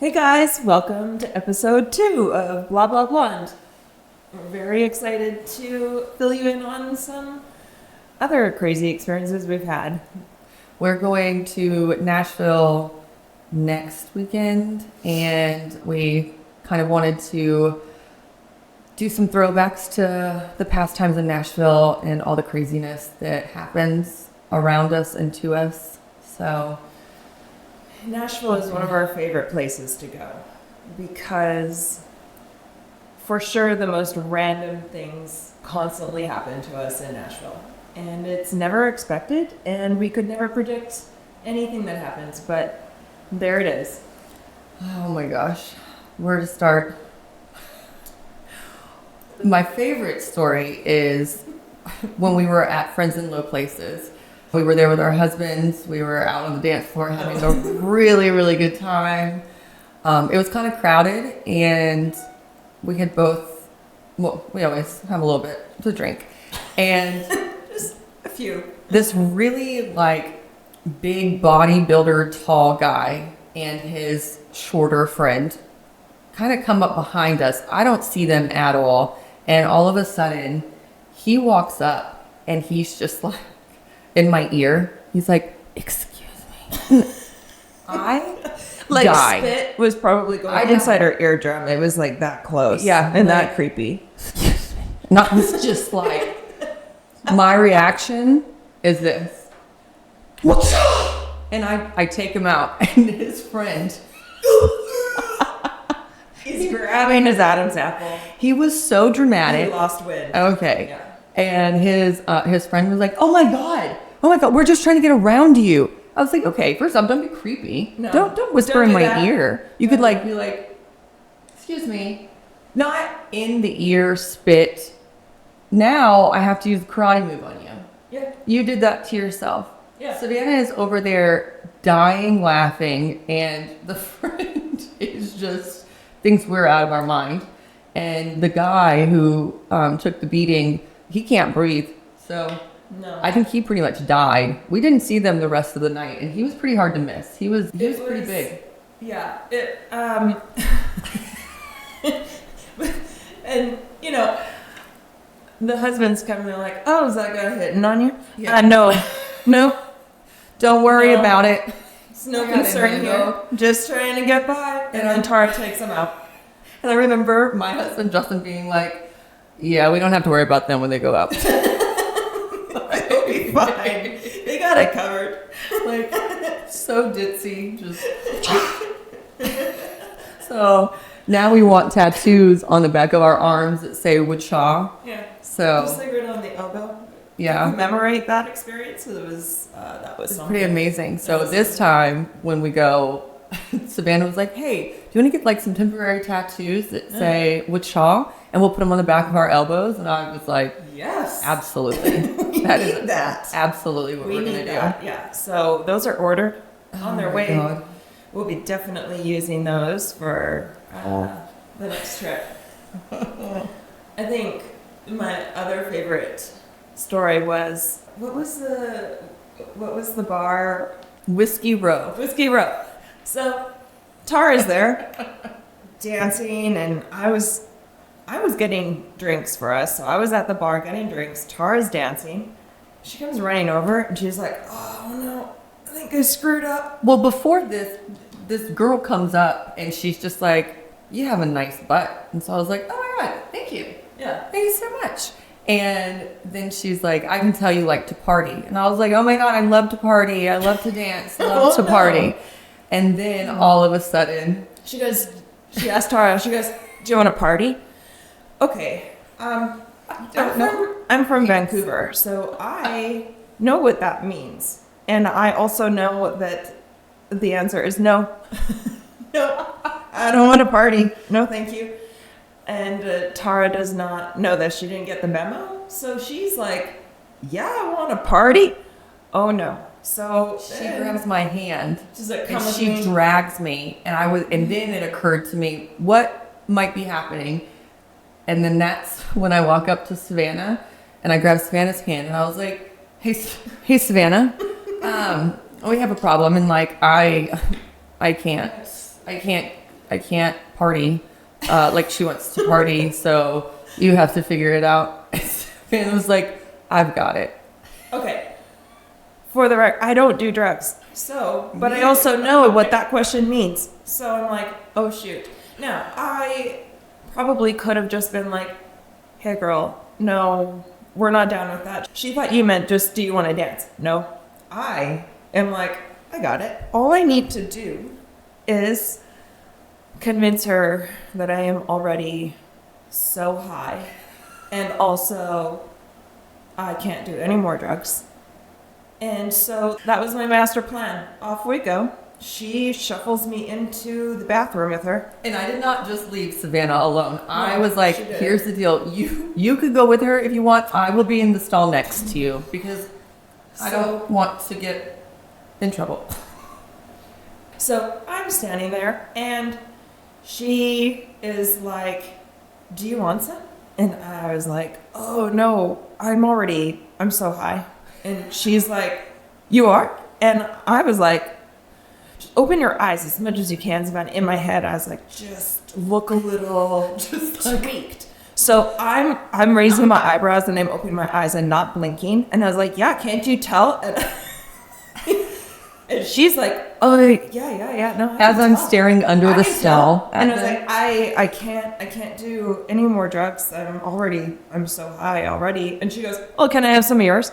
Hey guys, welcome to episode 2 of Blah Blah Blonde. We're very excited to fill you in on some other crazy experiences we've had. We're going to Nashville next weekend, and we kind of wanted to do some throwbacks to the past times in Nashville and all the craziness that happens around us and to us. So Nashville is one of our favorite places to go because for sure the most random things constantly happen to us in Nashville. And it's never expected, and we could never predict anything that happens, but there it is. oh my gosh, where to start? My favorite story is when we were at Friends in Low Places. We were there with our husbands. We were out on the dance floor having a really, really good time. It was kind of crowded, and we had both, well, we always have a little bit to drink. And Just a few. this really big bodybuilder tall guy and his shorter friend kind of come up behind us. I don't see them at all. And all of a sudden he walks up and he's just like in my ear. He's like, "Excuse me." I died. Spit was probably going inside our eardrum. It was like that close. Yeah, And like, that creepy. "Excuse me." Not it's just like my reaction is this. What's up? And I take him out, and his friend, He's grabbing his Adam's apple. he was so He dramatic. lost wind. Okay. Yeah. And his friend was like, oh my God, we're just trying to get around you. I was like, okay, first off, don't be creepy. No. Don't whisper Don't in do my that. ear. You could be like, excuse me. Not in the ear spit. Now I have to use the karate move on you. Yeah. You did that to yourself. Yeah. Savannah is over there dying laughing, and the friend is just thinks we're out of our mind. And the guy who took the beating, he can't breathe. So No. I think he pretty much died. We didn't see them the rest of the night, and he was pretty hard to miss. He was pretty big. Yeah. And the husband's coming in like, "Oh, is that guy hitting on you?" Yeah. No. Don't worry No. about it. It's no I got it concern here. handled. Just trying to get by. And then Tara takes him out. And I remember my husband Justin being like, "Yeah, we don't have to worry about them when they go out." They'll be fine. They got it covered. Like so ditzy, just. So now we want tattoos on the back of our arms that say "Wichaw." Yeah. So Just like right on the elbow. yeah, Commemorate that experience. It was that was it's something. pretty amazing. So this time when we go, Savannah was like, "Hey, do you want to get some temporary tattoos that say Wichaw, and we'll put them on the back of our elbows?" And I was like, Yes. "Absolutely, We need that. absolutely what We we're need gonna that. Yeah. So those are ordered on their Oh my way. God. We'll be definitely using those for the next trip. I think my other favorite story was what was the bar? Whiskey Row." Whiskey Row. So Tara's there dancing, and I was getting drinks for us. So I was at the bar getting drinks. Tara's dancing. She comes running over, and she's like, "Oh no, I think I screwed up." Well, before this girl comes up and she's just like, "You have a nice butt." And so I was like, "Oh my God, thank you. Yeah. Thank you so much." And then she's like, "I can tell you like to party." And I was like, "Oh my God, I love to party. I love to dance. I love Oh, to no. party." And then all of a sudden, She asked Tara, she goes, "Do you want to party?" Okay. I'm from Vancouver, so I know what that means. And I also know that the answer is no. No, I don't want to party. No, thank you. And Tara does not know this. She didn't get the memo. So she's like, "Yeah, I want to party." Oh no. So she grabs my hand she's like, and "Come with she me." drags me, and then it occurred to me what might be happening. And then that's when I walk up to Savannah and I grab Savannah's hand and I was like, hey Savannah, we have a problem, and like I can't I can't party like she wants to party, so you have to figure it out. And it was like, I've got it. Okay. For the record, I don't do drugs. So, but I also know what that question means. So I'm like, oh shoot. Now, I probably could have just been like, hey girl, no, we're not down with that. She thought you meant just, do you want to dance? No. I am like, I got it. All I need to do is convince her that I am already so high. And also, I can't do any more drugs. And so that was my master plan. Off we go. She shuffles me into the bathroom with her. And I did not just leave Savannah alone. I was she like, did. here's the deal. You could go with her if you want. I will be in the stall next to you because I don't want to get in trouble. So I'm standing there and she is like, do you want some? And I was like, oh no, I'm so high. And she's like, you are? And I was like, just open your eyes as much as you can, Savannah. In my head, I was like, just look a little just tweaked. So I'm raising my eyebrows and I'm opening my eyes and not blinking. And I was like, yeah, can't you tell? And she's like, oh yeah. No, As I'm staring under the stall. And I was like, I can't do any more drugs. I'm so high already. And she goes, oh, can I have some of yours?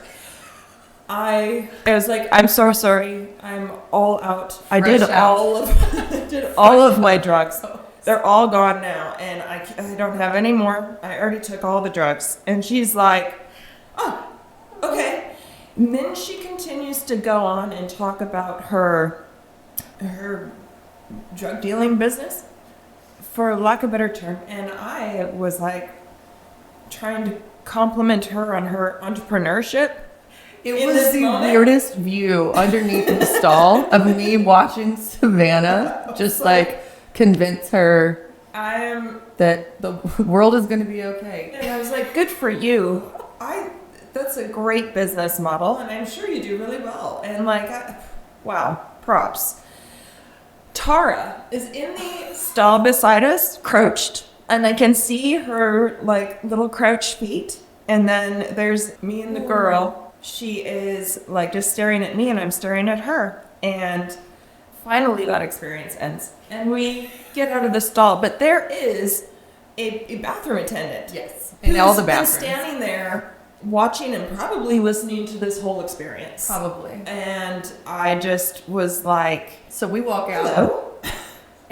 I was like, I'm so sorry. I'm all out. I did all of my drugs. They're all gone now, and I don't have any more. I already took all the drugs. And she's like, oh, okay. And then she continues to go on and talk about her drug dealing business, for lack of a better term. And I was like trying to compliment her on her entrepreneurship. It was the weirdest view underneath the stall of me watching Savannah just like convince her that the world is going to be okay. And I was like, good for you. That's a great business model, and I'm sure you do really well. And like, wow, props. Tara is in the stall beside us, crouched, and I can see her like little crouched feet. And then there's me and the girl. She is like just staring at me and I'm staring at her. And finally that experience ends. And we get out of the stall. But there is a bathroom attendant. Yes. In all the bathrooms. Who's been standing there watching and probably listening to this whole experience. Probably. And I just was like... So we walk out. Hello?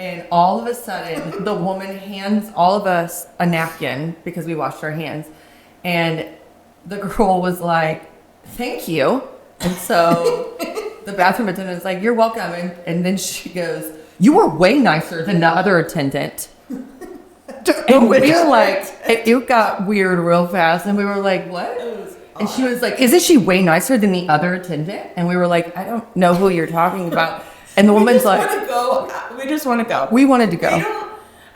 And all of a sudden the woman hands all of us a napkin because we washed our hands. And the girl was like, thank you. And so the bathroom attendant is like, you're welcome. And then she goes, you were way nicer than the other attendant. And we were like, it got weird real fast. And we were like, what? And she was like, isn't she way nicer than the other attendant? And we were like, I don't know who you're talking about. And the woman's like, we just want to go. We wanted to go.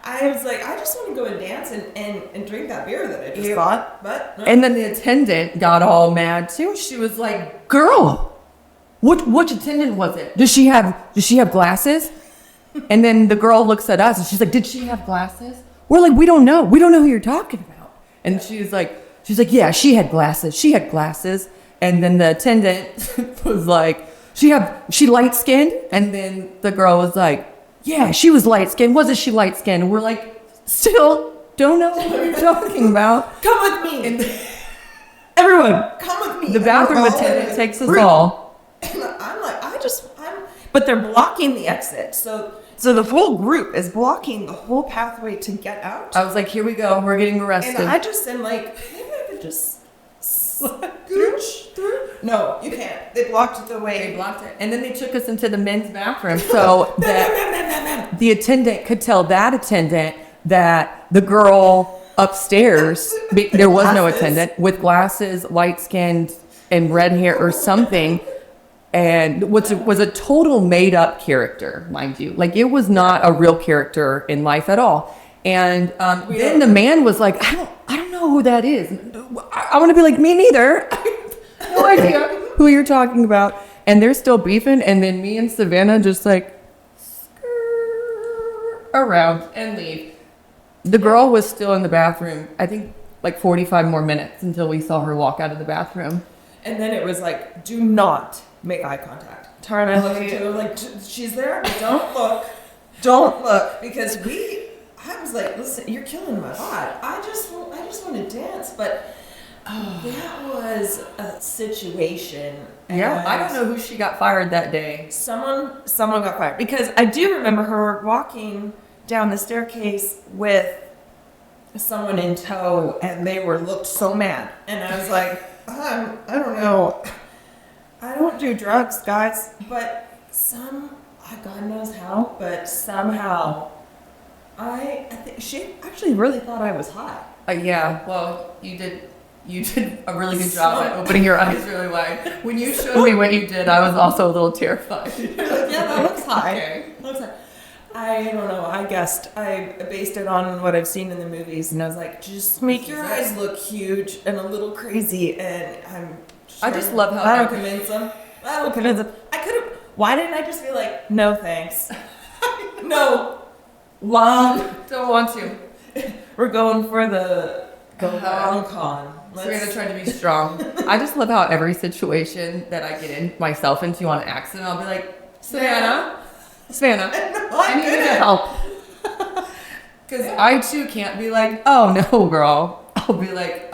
I was like, I just want to go and dance and drink that beer that I just bought. But no. And then the attendant got all mad too. She was like, girl, which attendant was it? Does she have glasses? And then the girl looks at us and she's like, did she have glasses? We're like, we don't know. We don't know who you're talking about. And she's like, yeah, she had glasses. She had glasses. And then the attendant was like, she light skinned? And then the girl was like, yeah, she was light skinned. Wasn't she light skinned? And we're like, still don't know what you're talking about. Come with me. And everyone, come with me. The bathroom attendant takes us all. And I'm like, but they're blocking the exit. So the whole group is blocking the whole pathway to get out. I was like, here we go. We're getting arrested. And I just am like, maybe I could just scooch through. No, you can't. They blocked the way. They blocked it. And then they took us into the men's bathroom so that the attendant could tell that attendant that the girl upstairs, there was no attendant, with glasses, light-skinned, and red hair or something, and was a total made-up character, mind you. Like, it was not a real character in life at all. And then the man was like, I don't know who that is. I want to be like, me neither. I have no idea who you're talking about. And they're still beefing. And then me and Savannah just like, around and leave. The girl was still in the bathroom, I think like 45 more minutes until we saw her walk out of the bathroom. And then it was like, do not make eye contact. Tara and I looked at her like, she's there, but don't look. Don't look. Because I was like, listen, you're killing my vibe. I just want to dance. But that was a situation. Yeah, I don't know who she got fired that day. Someone got fired. Because I do remember her walking down the staircase with someone in tow, and they looked so mad. And I was like, I don't know. I don't do drugs, guys. But God knows how, but somehow I think she actually really thought I was hot. Yeah, well, you did a really good job at opening your eyes really wide. When you showed me what you did, I was also a little terrified. Yeah, that looks high. Okay. Looks high. I don't know. I based it on what I've seen in the movies, and I was like, just make your eyes look huge and a little crazy, and I just love how that'll convince them. I could have. Why didn't I just be like, no thanks? No. Long. Don't want to. We're going for the long con. So we're gonna try to be strong. I just love how every situation that I get myself into on accident, I'll be like, Savannah, I need your help. Because I too can't be like, oh no, girl. I'll be like,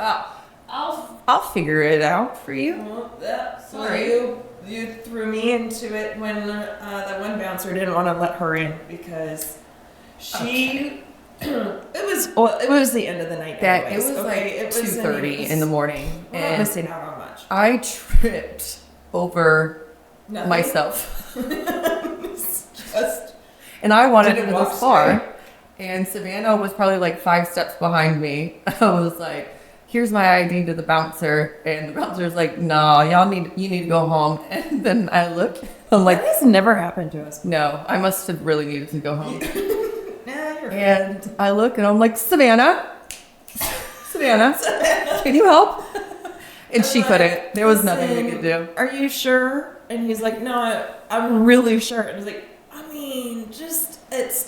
I'll figure it out for you. Well, Sorry. You threw me into it when that one bouncer didn't want to let her in because she. It was the end of the night. It was like 2:30 in the morning, we're not missing out on much. I tripped over myself. And I wanted to go far. And Savannah was probably like 5 steps behind me. I was like, here's my ID to the bouncer. And the bouncer's like, no, you need to go home. And then I look, I'm like, that has never happened to us. No, I must have really needed to go home. You're and I look and I'm like, Savannah, can you help? And she couldn't. There was nothing we could do. Are you sure? And he's like, no, I'm really sure. And I was like, I mean, it's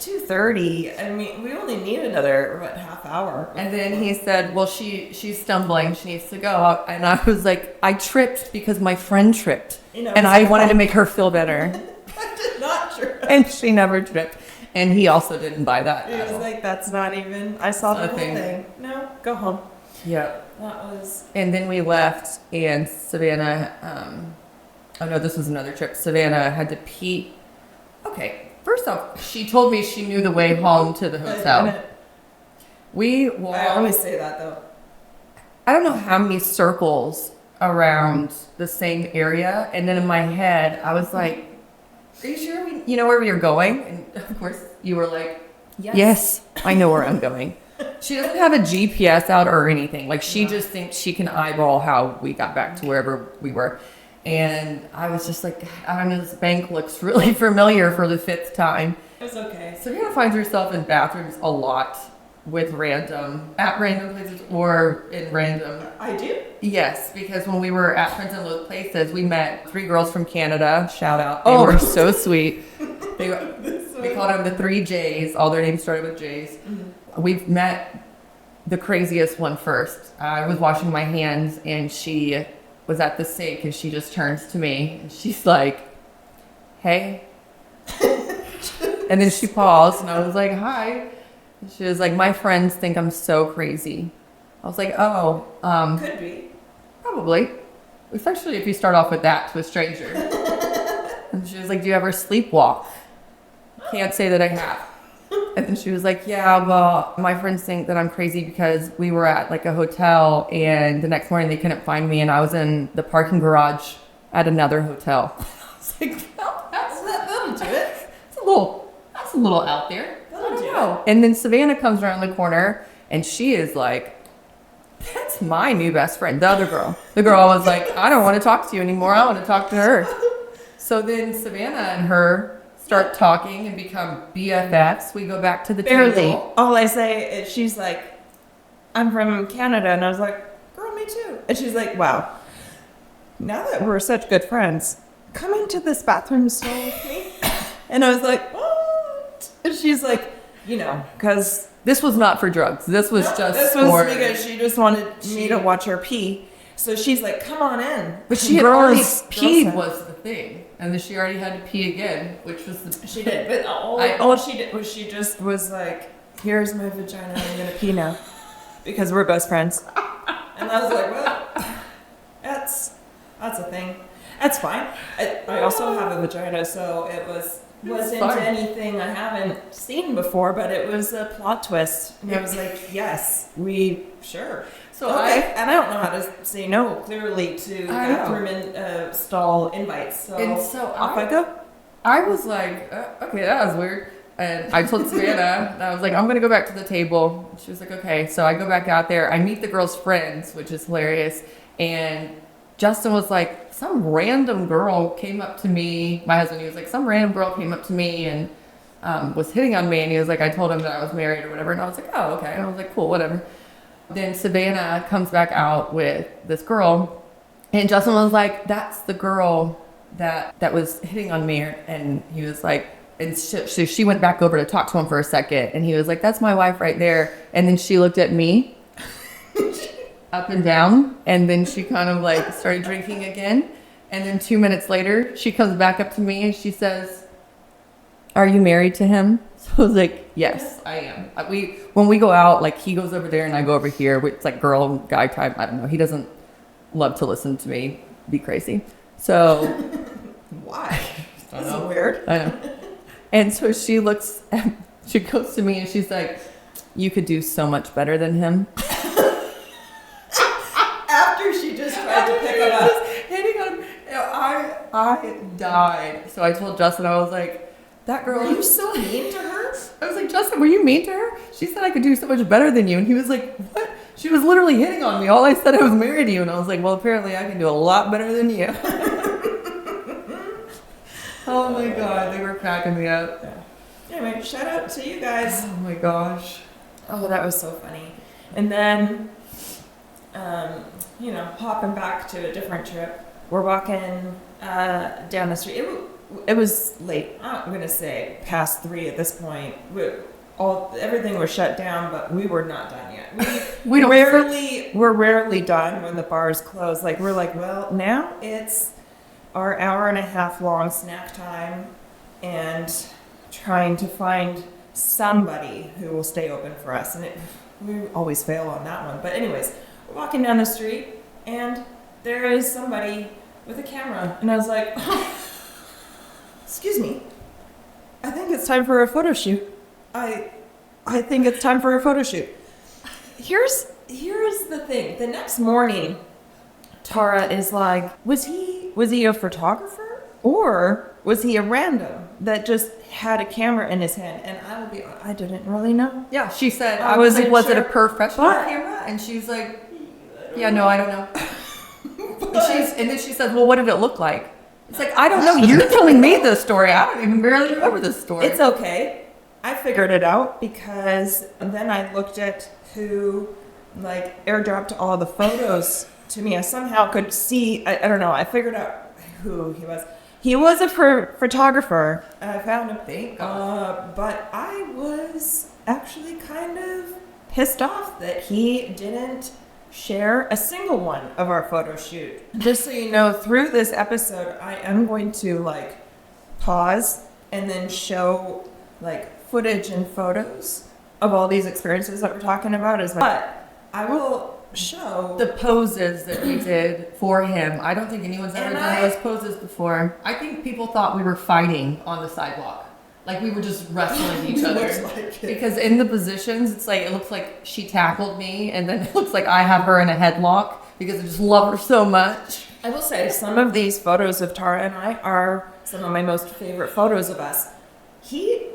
2:30. I mean, we only need another, half hour. And then he said, well, she's stumbling. She needs to go. And I was like, I tripped because my friend tripped. And I wanted to make her feel better. I did not trip. And she never tripped. And he also didn't buy that. He was like, that's not even, I saw the whole thing. No, go home. Yeah. That was. And then we left, and Savannah, oh no, this was another trip. Savannah had to pee. Okay, first off, she told me she knew the way home to the hotel. I always say that though. I don't know how many circles around the same area. And then in my head, I was like, are you sure you know where we are going? And of course, you were like, yes, I know where I'm going. She doesn't have a GPS out or anything. Like, she just thinks she can eyeball how we got back to wherever we were. And I was just like, I don't know, this bank looks really familiar for the 5th time. It's okay. Savannah finds herself in bathrooms a lot at random places or in random. I do? Yes, because when we were at friends in those places, we met 3 girls from Canada. Shout out. They were so sweet. We called them the 3 J's. All their names started with J's. Mm-hmm. We've met the craziest one first. I was washing my hands and she was at the sink and she just turns to me and she's like, hey. And then she paused and I was like, hi. And she was like, my friends think I'm so crazy. I was like, oh. Could be. Probably. Especially if you start off with that to a stranger. And she was like, do you ever sleepwalk? Can't say that I have. And then she was like, yeah, well, my friends think that I'm crazy because we were at like a hotel and the next morning they couldn't find me and I was in the parking garage at another hotel. I was like, well, that'll do it. That's a little out there. That'll do it. And then Savannah comes around the corner and she is like, that's my new best friend, the other girl. The girl was like, I don't want to talk to you anymore. I want to talk to her. So then Savannah and her start talking and become BFFs. We go back to the table. All I say is she's like, I'm from Canada. And I was like, girl, me too. And she's like, wow, now that we're such good friends, come into this bathroom stall with me. And I was like, what? And she's like, you know, because This was not for drugs. This was just this was for... because she just wanted me to watch her pee. So she's like, "Come on in." But she had already Girls peed said- was the thing. And then she already had to pee again, which was the... She did, but all she did was she just was like, "Here's my vagina. I'm gonna pee now," because we're best friends. And I was like, "Well, that's a thing. That's fine." I also have a vagina, so it wasn't fine. anything I haven't seen before, but it was a plot twist. And I was like, "Yes, sure." So Okay, and I don't know how to say no clearly to I know. bathroom and stall invites. So, And so off I go. I was like, okay, that was weird. And I told Savannah, and I was like, I'm going to go back to the table. She was like, okay. So I go back out there. I meet the girls' friends, which is hilarious. And Justin was like, some random girl came up to me. My husband, he was like, some random girl came up to me and was hitting on me. And he was like, I told him that I was married or whatever. And I was like, oh, okay. And I was like, cool, whatever. Then Savannah comes back out with this girl. And Justin was like, that's the girl that was hitting on me. And he was like, and so she went back over to talk to him for a second. And he was like, that's my wife right there. And then she looked at me up and down. And then she kind of like started drinking again. And then 2 minutes later, she comes back up to me and she says, are you married to him? So I was like, yes, I am. When we go out, like he goes over there and I go over here. It's like girl, guy type. I don't know. He doesn't love to listen to me be crazy. So Why? That's That's weird. I know. And so she goes to me and she's like, you could do so much better than him. After she just tried to pick him up. Hitting on him. I died. So I told Justin, I was like, that girl. Were you so mean to her? I was like, Justin, were you mean to her? She said I could do so much better than you. And he was like, what? She was literally hitting on me. All I said I was married to you. And I was like, well, apparently I can do a lot better than you. Oh my God, they were cracking me up. Yeah. Anyway, shout out to you guys. Oh my gosh. Oh, that was so funny. And then, hopping back to a different trip, we're walking down the street. It was late. I'm gonna say past 3 at this point. Everything was shut down, but we were not done yet. We're rarely done when the bars close. Like we're like, well, now it's our hour and a half long snack time, and trying to find somebody who will stay open for us. And we always fail on that one. But anyways, we're walking down the street, and there is somebody with a camera, and I was like, oh, excuse me, I think it's time for a photo shoot. I think it's time for a photo shoot. Here's the thing. The next morning, Tara is like, was he a photographer, or was he a random that just had a camera in his hand? And I will be honest, I didn't really know. Yeah, she said, I was wasn't it a sure, professional but- camera? And she's like, yeah, no, I don't know. And then she said, well, what did it look like? It's like, I don't know. You're telling me this story. I don't even barely remember this story. It's okay. I figured it out because then I looked at who airdropped all the photos to me. I somehow could see, I don't know, I figured out who he was. He was a photographer. I found him. Thank God. But I was actually kind of pissed off that he didn't share a single one of our photo shoot. Just so you know, through this episode, I am going to pause and then show footage and photos of all these experiences that we're talking about as well. But I will show the poses that we did for him. I don't think anyone's ever done those poses before. I think people thought we were fighting on the sidewalk. Like we were just wrestling each other. Because in the positions, it's like, it looks like she tackled me, and then it looks like I have her in a headlock because I just love her so much. I will say some of these photos of Tara and I are some of my most favorite photos of us. He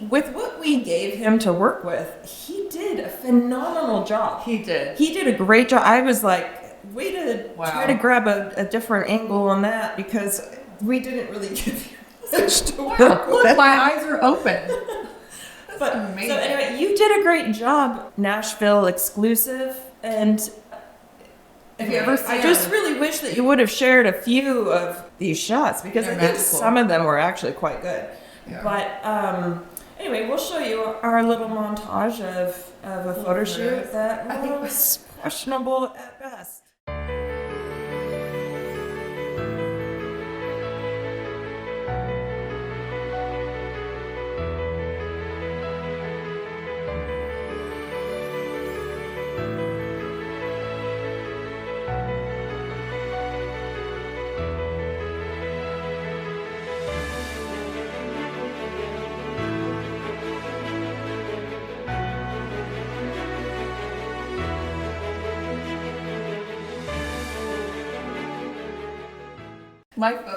with what we gave him to work with, he did a phenomenal job. He did. He did a great job. I was like, way to Wow. try to grab a different angle on that, because we didn't really give you much to work Look, with. my eyes are open. But amazing. so anyway, you did a great job, Nashville exclusive, and Have you ever seen I just really wish that you would have shared a few of these shots, because They're I think magical. some of them were actually quite good. Yeah. But Anyway, we'll show you our little montage of a photo shoot that I think was questionable at best.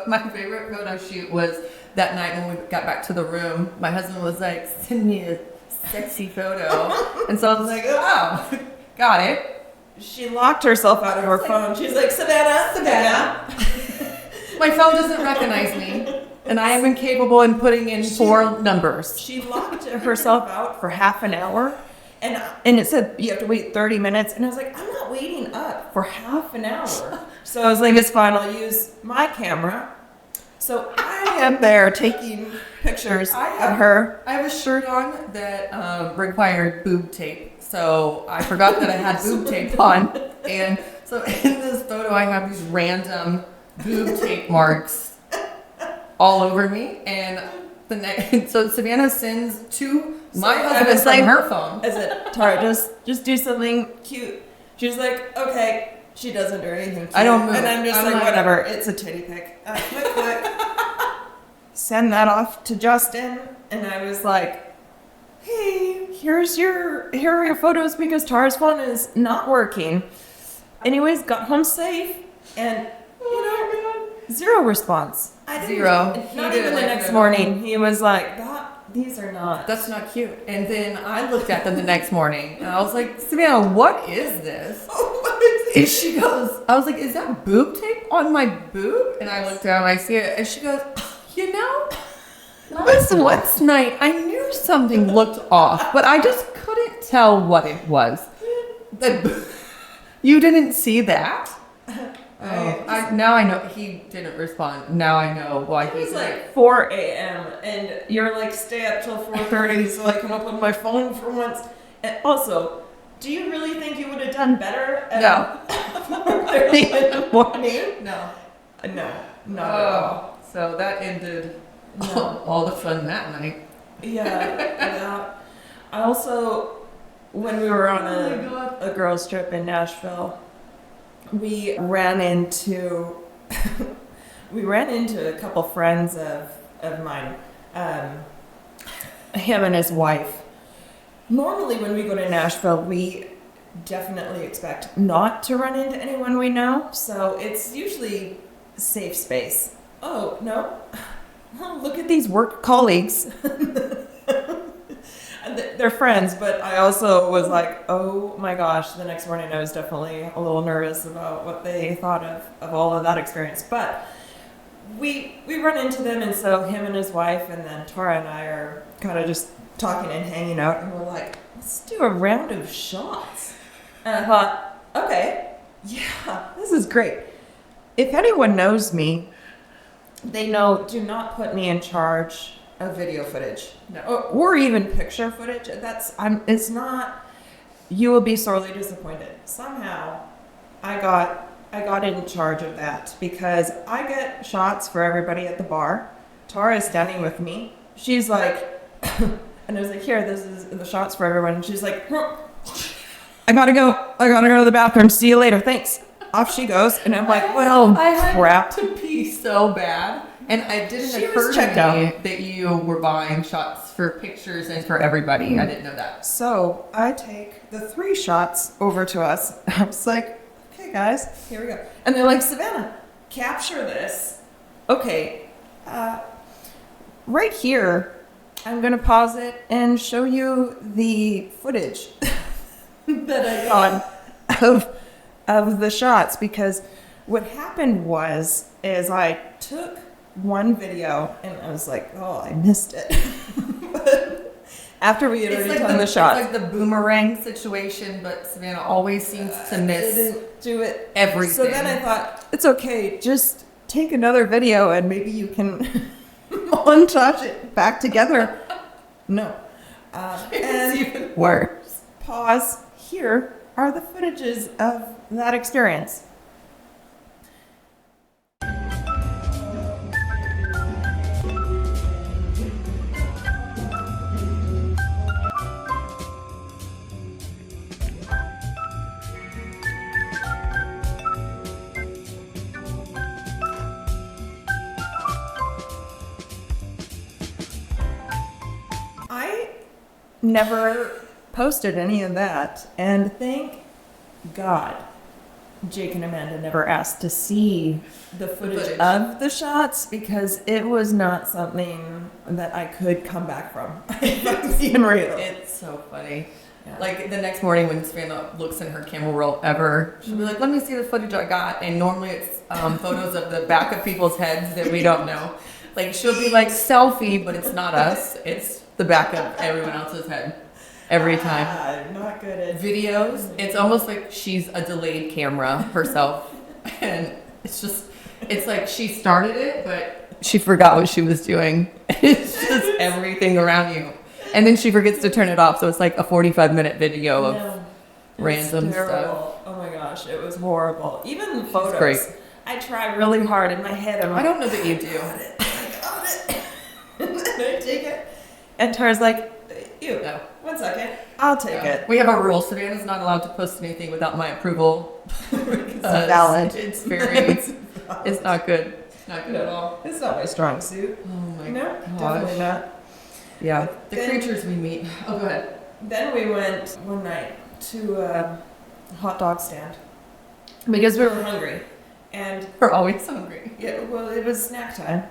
My favorite photo shoot was that night when we got back to the room. My husband was like, send me a sexy photo. And so I was like, oh, got it. She locked herself out of her phone. She's like, Savannah. My phone doesn't recognize me. And I am incapable in putting in 4 numbers. She locked herself out for half an hour. And it said you have to wait 30 minutes. And I was like, I'm not waiting up for half an hour. So I was like, it's fine. I'll use my camera. So I am there taking pictures of her. I have a shirt on that required boob tape. So I forgot that I had boob tape on. And so in this photo, I have these random boob tape marks all over me. And so Savannah sends to my husband from her phone. I said, Tara, just do something cute. She's like, okay. She doesn't do anything cute. I don't move. And I'm just like, whatever. It's a titty pic. Click. Send that off to Justin. And I was like, hey, here are your photos because Tara's phone is not working. Anyways, got home safe. And, zero response. Zero. Not even the next morning. He was like, these are not. That's not cute. And then I looked at them the next morning and I was like, Savannah, what is this? And she goes, I was like, is that boob tape on my boob? And I looked down and I see it and she goes, last night I knew something looked off, but I just couldn't tell what it was. You didn't see that? Now I know he didn't respond. Now I know why it was like 4 a.m. and you're like, stay up till 4:30 so I can open my phone for once. And also, do you really think you would have done better at 4:30 in the morning? No. No, not at all. So that ended all the fun that night. Yeah. I also, when we were on a girls' trip in Nashville, we ran into a couple friends of mine, him and his wife. Normally when we go to Nashville, we definitely expect not to run into anyone we know, so it's usually a safe space. Oh, no? Well, look at these work colleagues. They're friends, but I also was like, oh my gosh, the next morning I was definitely a little nervous about what they thought of all of that experience. But we run into them, and so him and his wife, and then Tara and I are kind of just talking and hanging out, and we're like, let's do a round of shots. And I thought, okay, yeah, this is great. If anyone knows me, they know, do not put me in charge of video footage, or even picture footage. It's not. You will be sorely disappointed. Somehow, I got in charge of that because I get shots for everybody at the bar. Tara is standing with me. She's like, and I was like, here, this is the shots for everyone. And she's like, I gotta go to the bathroom. See you later. Thanks. Off she goes, and I'm like, well, crap. I had to pee so bad. And it didn't occur to me that you were buying shots for pictures and for everybody. I didn't know that. So I take the 3 shots over to us. I was like, okay, guys, here we go. And they're like, Savannah, capture this. Okay, right here, I'm going to pause it and show you the footage that I got of the shots. Because what happened is I took one video and I was like, oh, I missed it. But after we had already done the shots. It's like the boomerang situation, but Savannah always seems to miss didn't do it everything. So then I thought, it's okay, just take another video and maybe you can montage it back together. No. It's And even worse. pause. Here are the footages of that experience. I never posted any of that, and thank God Jake and Amanda never asked to see the footage of the shots, because it was not something that I could come back from. If being real. It's so funny. Yeah. Like the next morning when Savannah looks in her camera roll ever, she'll be like, let me see the footage I got. And normally it's photos of the back of people's heads that we don't know. Like she'll be like selfie, but it's not us. It's the back of everyone else's head every time. I'm not good at Videos, it's almost like she's a delayed camera herself. And it's like she started it, but she forgot what she was doing. It's just everything around you. And then she forgets to turn it off, so it's like a 45-minute video of random stuff. Oh my gosh, it was horrible. Even the photos. Great. I try really hard in my head. I don't know that you do. I got it. And then I take it. And Tara's like, ew, No. 1 second. I'll take it. We have a rule. Savannah's not allowed to post anything without my approval. It's valid. It's very, it's not good. It's not good at all. It's not my strong suit. Oh my No, gosh. definitely not. Yeah. The Then- creatures we meet. Oh, go ahead. Then we went one night to a hot dog stand because we were hungry. And We're always hungry. yeah, well, it was snack time.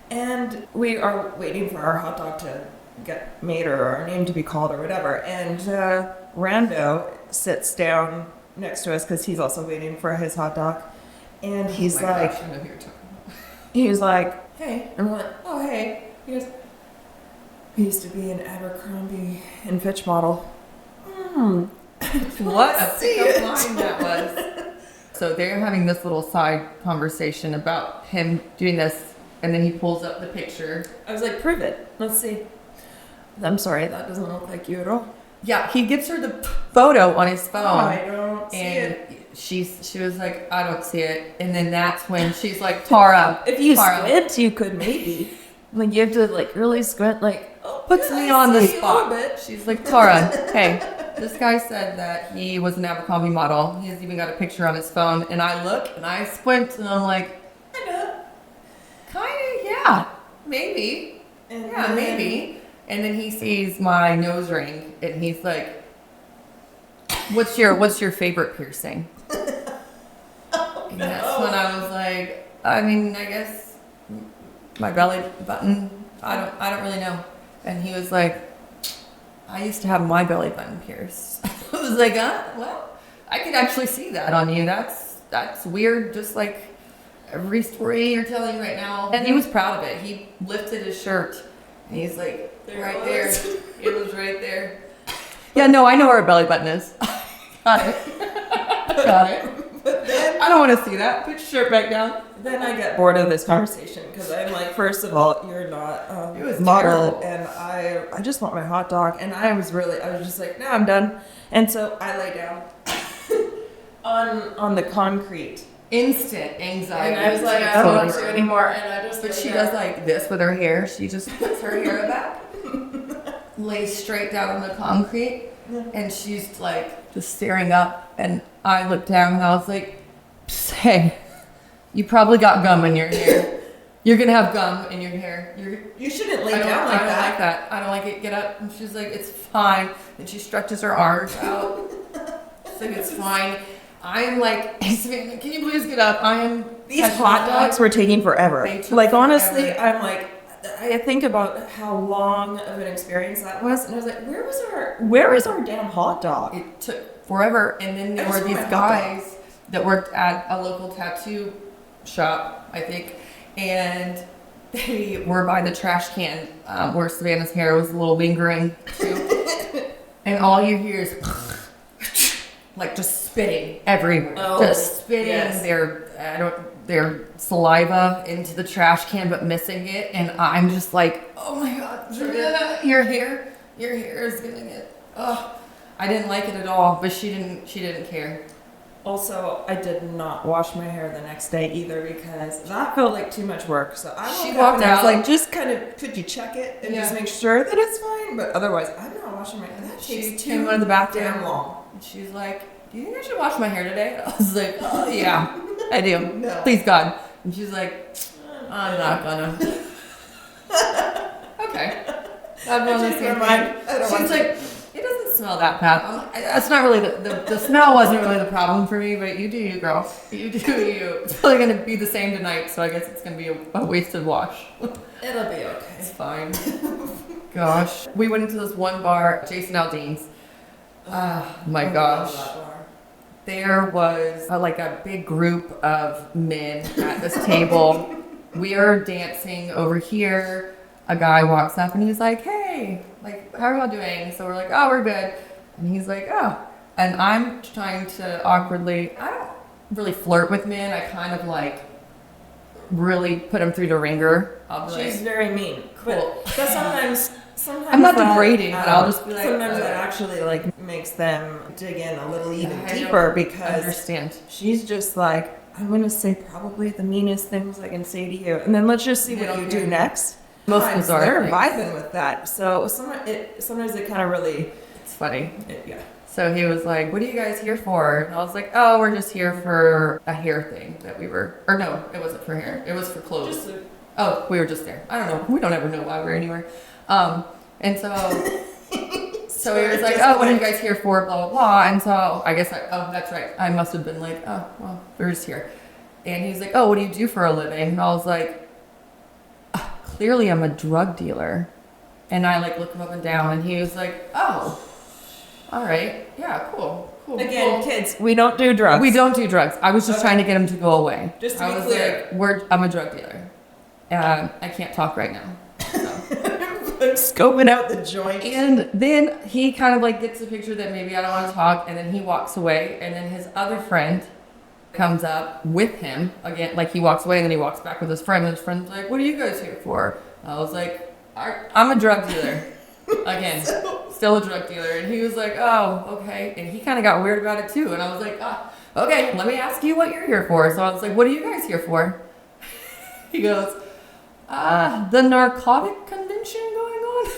And we are waiting for our hot dog to get made or our name to be called or whatever. And Rando sits down next to us because he's also waiting for his hot dog. And he's Oh my like, gosh, I know who you're talking about. he's like, hey. And we're like, oh, hey. He goes, I used to be an Abercrombie and Fitch model. What a See pickup it. line that was. So they're having this little side conversation about him doing this, and then he pulls up the picture. I was like, prove it. Let's see. I'm sorry, that doesn't look like you at all. Yeah, he gives her the photo on his phone. I don't see And it. she was like, I don't see it. And then that's when she's like, Tara. If you Tara. squint, you could maybe. Like, you have to, like, really squint, like, Puts yeah, me I on the see a spot. little bit. She's like, Tara, hey, this guy said that he was an Abercrombie model. He's even got a picture on his phone. And I look and I squint and I'm like, kind of, yeah, maybe. And Yeah, then- maybe. And then he sees my nose ring and he's like, what's your favorite piercing? And that's when I was like, I mean, I guess my belly button. I don't really know. And he was like, I used to have my belly button pierced. I was like, well, I could actually see that on you. That's weird. Just like every story you're telling right now. And he was proud of it. He lifted his shirt and he's like, right there. It was right there. Yeah, no, I know where a belly button is. Got it. Got it. But then, I don't want to see that. Put your shirt back down. then I get bored of this conversation because I'm like, first of all, you're not It was model, terrible. and I just want my hot dog, and I was just like, no, I'm done, and so I lay down on the concrete, Instant anxiety. and I was like, I don't want to anymore, and I just. But lay she down. does like this with her hair. She just puts her hair back, lays straight down on the concrete, and she's like just staring up. And I looked down and I was like, "Psst, hey, you probably got gum in your hair. You're gonna have gum in your hair. You shouldn't lay I don't, down I like don't that. like that. I don't like it. Get up." And she's like, "It's fine." And she stretches her arms out. She's like, "It's fine." I'm like, "Hey, Savannah, can you please get up? I am." These hot dogs were taking forever. They took Like, honestly, forever. I'm like, I think about how long of an experience that was, and I was like, where is our damn hot dog? It took forever, and then there I were just these want my hot guys that worked at a local tattoo shop, I think, and they were by the trash can where Savannah's hair was a little lingering too, and all you hear is like just spitting everywhere, Oh, just spitting yes. their their saliva into the trash can, but missing it. And I'm just like, oh my God, your hair is getting it. Oh, I didn't like it at all, but she didn't care. Also, I did not wash my hair the next day either because that felt like too much work. So She walked I was out. like, just kind of, could you check it and just make sure that it's fine? But otherwise, I'm not washing my hair. That takes came out of the bathroom damn long. And she's like, do you think I should wash my hair today? And I was like, oh yeah, I do. No. Please God. And she's like, I'm not gonna. Okay. I'm on the same mind. She's like, it doesn't smell that bad. I'm like, that's not really the smell wasn't really the problem for me, but you do you, girl. You do you. It's probably gonna be the same tonight, so I guess it's gonna be a wasted wash. It'll be okay. It's fine. Gosh. We went into this one bar, Jason Aldean's. Oh my gosh. There was like a big group of men at this table. We are dancing over here. A guy walks up and he's like, hey, like, how are y'all doing? So we're like, oh, we're good. And he's like, oh. And I'm trying to awkwardly, I don't really flirt with men. I kind of like really put them through the ringer. She's very mean. Cool. But sometimes I'm not degrading, but I'll just be like, sometimes that actually like makes them dig in a little even deeper because understand. She's just like, I'm gonna say probably the meanest things I can say to you, and then let's just see what you do next. Most bizarre they're things. vibing with that. So sometimes it kind of really, it's funny. Yeah. So he was like, what are you guys here for? And I was like, oh, we're just here for a hair thing that we were, or no, it wasn't for hair. It was for clothes. Oh, we were just there. I don't know. We don't ever know why we're anywhere. And so he was like, oh, what are you guys here for? Blah, blah, blah. And so I guess oh, that's right. I must have been like, oh, well, we're just here. And he's like, oh, what do you do for a living? And I was like, clearly I'm a drug dealer. And I like look him up and down and he was like, oh, all right. Yeah, cool. Again, kids, we don't do drugs. We don't do drugs. I was just trying to get him to go away. Just to be clear. Like, I'm a drug dealer. I can't talk right now. So. Scoping out the joint. And then he kind of like gets a picture that maybe I don't want to talk, and then he walks away, and then his other friend comes up with him again. Like he walks away, and then he walks back with his friend, and his friend's like, what are you guys here for? I was like, I'm a drug dealer. Again, still a drug dealer. And he was like, oh, okay. And he kind of got weird about it too. And I was like, okay, let me ask you what you're here for. So I was like, what are you guys here for? He goes, the narcotic convention going on.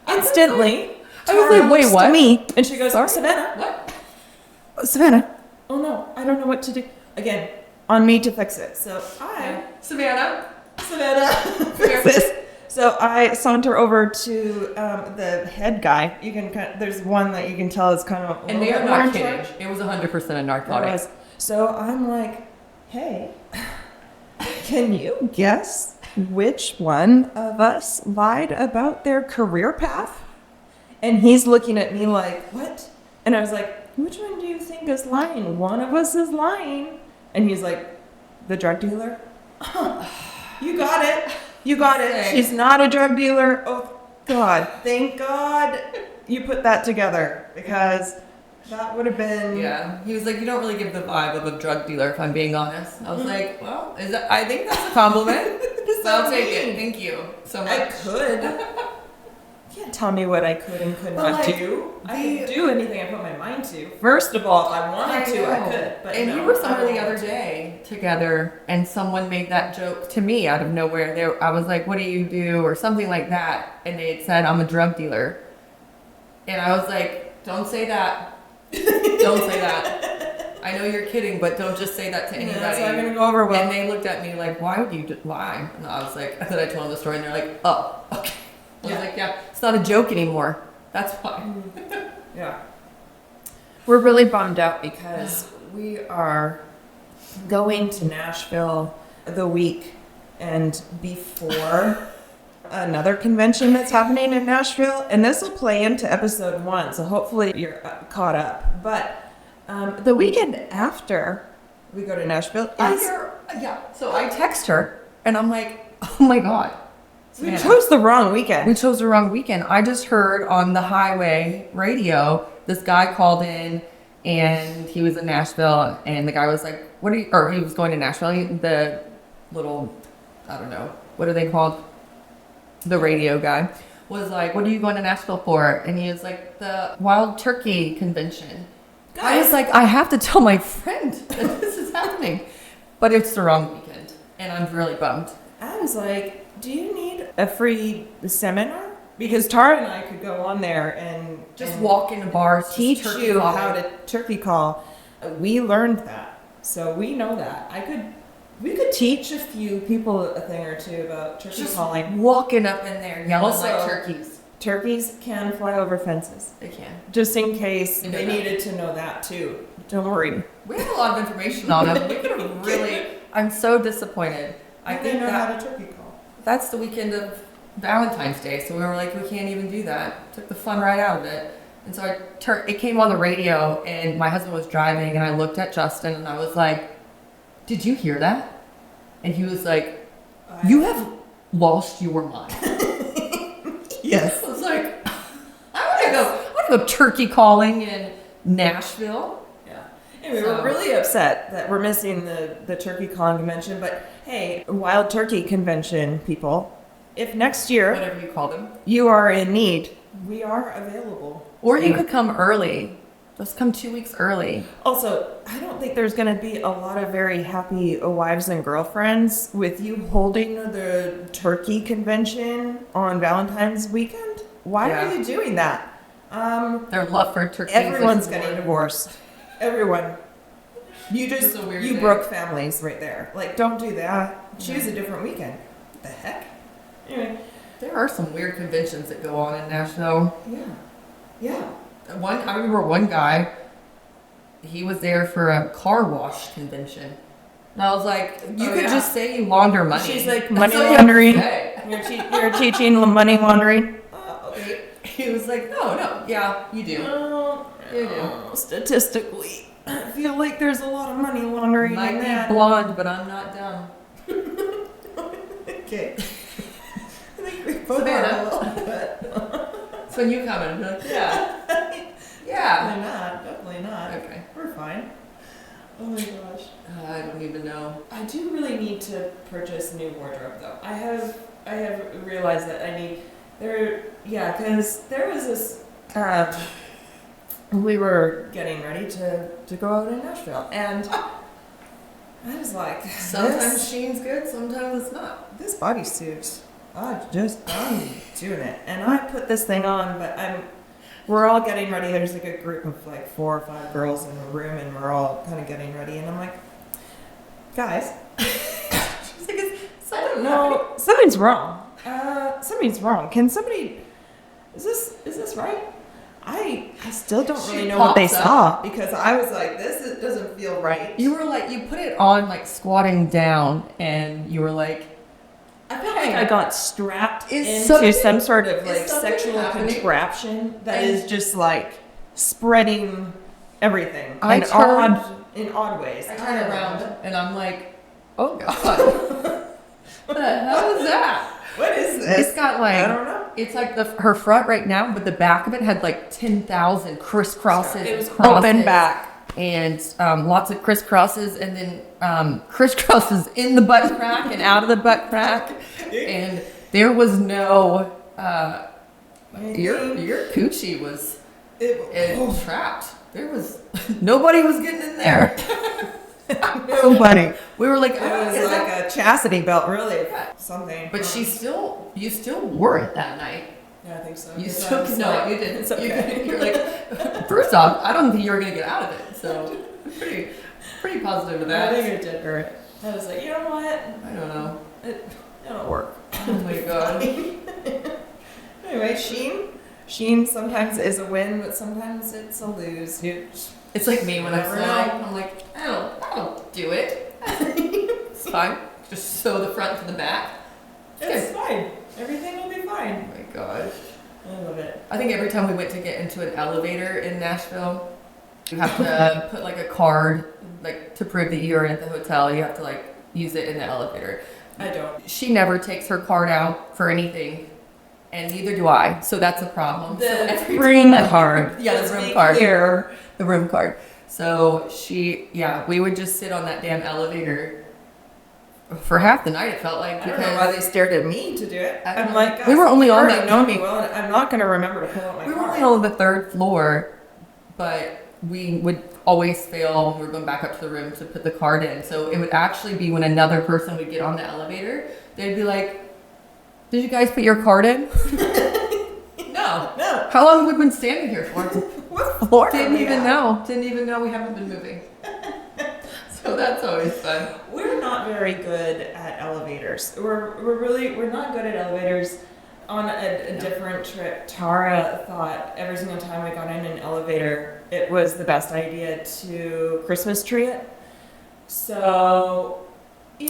Instantly. I was like, wait, what? Me. And she goes, sorry? Savannah. What? Savannah. Oh no, I don't know what to do. Again, on me to fix it. So Savannah, fix this. So I saunter over to the head guy. You can there's one that you can tell is kind of, and they are not kidding. It was 100% a narcotic. So I'm like, hey, can you guess which one of us lied about their career path? And he's looking at me like, what? And I was like, which one do you think is lying? One of us is lying. And he's like, the drug dealer? You got it. You got it. She's not a drug dealer. Oh, God. Thank God you put that together because that would have been... Yeah. He was like, you don't really give the vibe of a drug dealer, if I'm being honest. I was like, well, I think that's a compliment. So I'll take it. Thank you so much. I could. You can't tell me what I could and could not do. I could do anything I put my mind to. First of all, if I wanted to, I could. But and you were somewhere the other day together, and someone made that joke to me out of nowhere. I was like, what do you do? Or something like that. And they had said, I'm a drug dealer. And I was like, don't say that. Don't say that. I know you're kidding, but don't just say that to anybody. That's not going to go over well. And they looked at me like, why would you why? And I was like, then I told them the story, and they're like, oh, okay. I was like, yeah, it's not a joke anymore. That's why. Yeah. We're really bummed out because we are going to Nashville the week and before another convention that's happening in Nashville. And this will play into episode 1, so hopefully you're caught up. But the weekend after we go to Nashville So I text her, and I'm like, oh my God. We chose the wrong weekend. We chose the wrong weekend. I just heard on the highway radio, this guy called in and he was in Nashville, and the guy was like, or he was going to Nashville, the little, I don't know, what are they called? The radio guy was like, what are you going to Nashville for? And he was like, the Wild Turkey Convention. Guys. I was like, I have to tell my friend that this is happening. But it's the wrong weekend, and I'm really bummed. I was like, do you need a free seminar? Because Tara and I could go on there and Just walk into bars, teach turkey you calling. how to turkey call. We learned that, so we know that. We could teach a few people a thing or two about turkey Just calling. walking up in there yelling Also- like turkeys. Turkeys can fly over fences, They can. just in case You know they that. needed to know that too. Don't worry. We have a lot of information on them. We could have really. I'm so disappointed. I they think know how that to turkey call. that's the weekend of Valentine's Day, so we were like, we can't even do that. Took the fun right out of it. And so it came on the radio, and my husband was driving, and I looked at Justin, and I was like, "Did you hear that?" And he was like, "You have lost your mind." Yes. I was like, I want to go turkey calling in Nashville. Yeah. And we were really upset that we're missing the turkey calling convention, but hey, Wild Turkey Convention people, if next year Whatever you call them. you are in need, we are available. Or you could come early. Just come 2 weeks early. Also, I don't think there's going to be a lot of very happy wives and girlfriends with you holding the turkey convention on Valentine's weekend. Why Yeah. are you doing that? Their love for turkeys. Everyone's is getting more- divorced. Everyone. You just It's a weird you thing. broke families right there. Like, don't do that. Choose a different weekend. What the heck? Anyway, There are some weird conventions that go on in Nashville. yeah. I remember one guy, he was there for a car wash convention. And I was like, you could just say you launder money. She's like, That's money all you have to laundering. say. You're teaching money laundering. Okay. He was like, no, yeah, you do. You do. Statistically, I feel like there's a lot of money laundering Might in be that. blonde, but I'm not dumb. Okay. I think we both Savannah. are a little bit. So when you come in, be like, yeah. Definitely not. Definitely not. Okay. We're fine. Oh my gosh. I don't even know. I do really need to purchase new wardrobe though. I have realized that I need because there was this we were getting ready to go out in Nashville and I was like, Sometimes Sheen's good, sometimes it's not. this bodysuit, I'm doing it. And I put this thing on, but we're all getting ready. There's like a group of like 4 or 5 girls in a room and we're all kind of getting ready. And I'm like, guys, She's like, I don't know, something's wrong. Something's wrong. Can somebody, is this right? I still don't really She know what they pops up. saw because I was like, doesn't feel right. You were like, you put it on like squatting down, and you were like, I felt like I got strapped Is into something- some sort of is like something sexual happening? contraption that And- is just like spreading everything I in turned- odd ways. I turn around and I'm like, oh god, what the hell is that? What is this? It's got like, I don't know. it's like her front right now, but the back of it had like 10,000 crisscrosses. It was and crosses. open back. And lots of crisscrosses, and then crisscrosses in the butt crack and out of the butt crack, and there was no your coochie was trapped. There was nobody was getting in there. Nobody. We were like, It oh, was is like that-" a chastity belt, really. Yeah. Something. But you still wore it that night. Yeah, I think so. You 'Cause I still was no, like, you didn't. It's okay. You're like, first off, I don't think you were gonna get out of it. So pretty positive of I that. think it did hurt. I was like, you know what? I don't know. It'll work. Oh my god. Anyway, Sheen sometimes is a win, but sometimes it's a lose. It's like me when I Never sew. know. I'm like, I'll do it. It's fine. Just sew the front to the back. It's fine. Everything will be Oh fine. my god. I love it. I think every time we went to get into an elevator in Nashville, you have to put like a card, like to prove that you're at the hotel. You have to like use it in the elevator. I don't. She never takes her card out for anything, and neither do I. So that's a problem. The so every room time- card. Yeah, the Let's room be card. clear. The room card. So we would just sit on that damn elevator for half the night. It felt like I don't know why they stared at me to do it. I'm like, guys, we were only you on already know me well, and I'm not going to remember to pull out my We were card. only on the 3rd floor, but we would always fail when we were going back up to the room to put the card in. So it would actually be when another person would get on the elevator, they'd be like, "Did you guys put your card in?" No. How long have we been standing here for? What floor? Didn't even know we haven't been moving. So that's always fun. We're not very good at elevators. We're not good at elevators. On a different trip, Tara thought every single time we got in an elevator, it was the best idea to Christmas tree it. So, I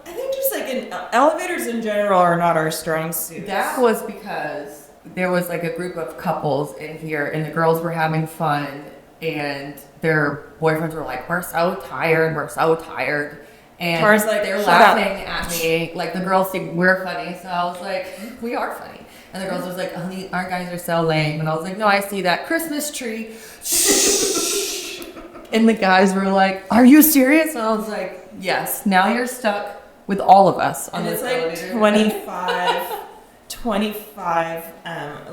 think just like elevators in general are not our strong suit. That was because there was like a group of couples in here, and the girls were having fun, and their boyfriends were like, "We're so tired. And Tara's like, they're "Shut laughing at me. Like the girls think we're funny. So I was like, "We are funny." And the girls was like, "Honey, our guys are so lame." And I was like, "No, I see that Christmas tree." And the guys were like, "Are you serious?" And I was like, "Yes. Now you're stuck with all of us on this elevator." 25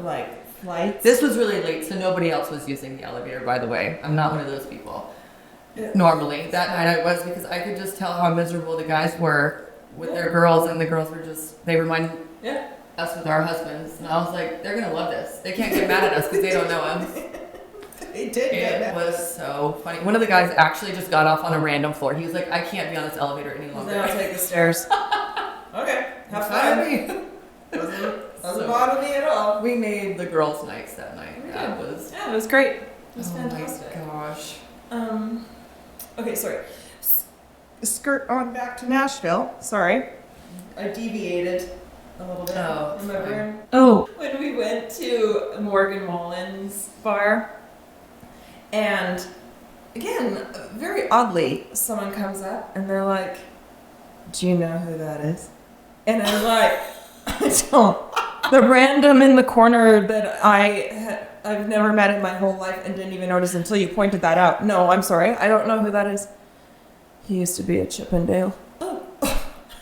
like flights. This was really late, so nobody else was using the elevator, by the way. I'm not one of those people. Yeah. Normally, that night I was, because I could just tell how miserable the guys were with their girls, and the girls were they reminded us with our husbands. And I was like, they're going to love this. They can't get mad at us because they don't know him. They did get It was so funny. One of the guys actually just got off on a random floor. He was like, "I can't be on this elevator any longer." Then I'll take the stairs. Okay, have fun. Doesn't bother me at all. We made the girls' nights that night. It was great. It was fantastic. Oh my gosh. Okay, sorry. Skirt on back to Nashville. Sorry. I deviated a little bit. Oh, remember? Oh. When we went to Morgan Wallen's bar. And again, very oddly, someone comes up and they're like, "Do you know who that is?" And I'm like, "I don't." The random in the corner that I've never met in my whole life and didn't even notice until you pointed that out. No, I'm sorry. I don't know who that is. He used to be a Chippendale.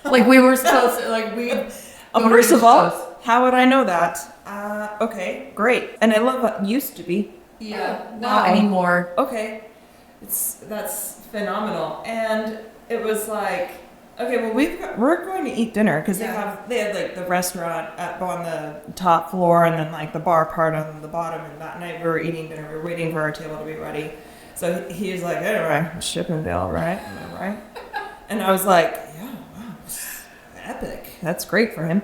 Like we were supposed to, First of all, how would I know that? Okay, great. And I love what used to be. Yeah, not anymore. Okay. That's phenomenal. And it was like, okay, well we're going to eat dinner because they had like the restaurant up on the top floor and then like the bar part on the bottom, and that night we were eating dinner. We were waiting for our table to be ready. So he was like, "Anyway, Chippendale, right? Am I right?" And I was like, "Yeah, wow, epic. That's great for him.